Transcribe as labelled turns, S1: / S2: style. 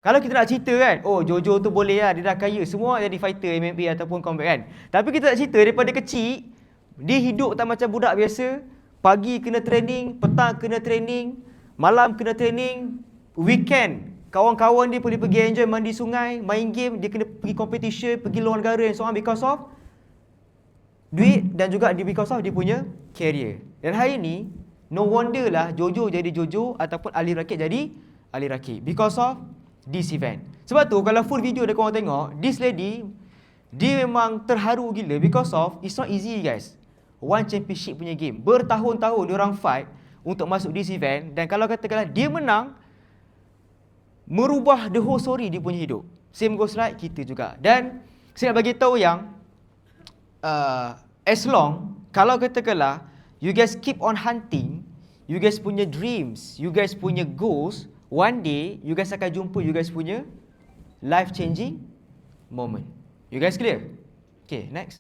S1: Kalau kita nak cerita kan, oh Jojo tu boleh lah, dia dah kaya, semua jadi fighter MMA ataupun combat kan. Tapi kita nak cerita daripada kecil, dia hidup tak macam budak biasa, pagi kena training, petang kena training, malam kena training, weekend kawan-kawan dia boleh pergi enjoy mandi sungai, main game, dia kena pergi competition, pergi luar negara and so on because of duit dan juga because of dia punya career. Dan hari ni, no wonder lah Jojo jadi Jojo ataupun Ali Rakib jadi Ali Rakib because of this event. Sebab tu kalau full video dia korang tengok, this lady dia memang terharu gila because of it's not easy guys. One championship punya game. Bertahun-tahun dia orang fight untuk masuk this event dan kalau katakanlah dia menang, merubah the whole story dia punya hidup. Same goes like kita juga. Dan saya nak bagi tahu yang as long kalau katakanlah you guys keep on hunting, you guys punya dreams, you guys punya goals, one day you guys akan jumpa you guys punya life changing moment. You guys clear? Okay, next.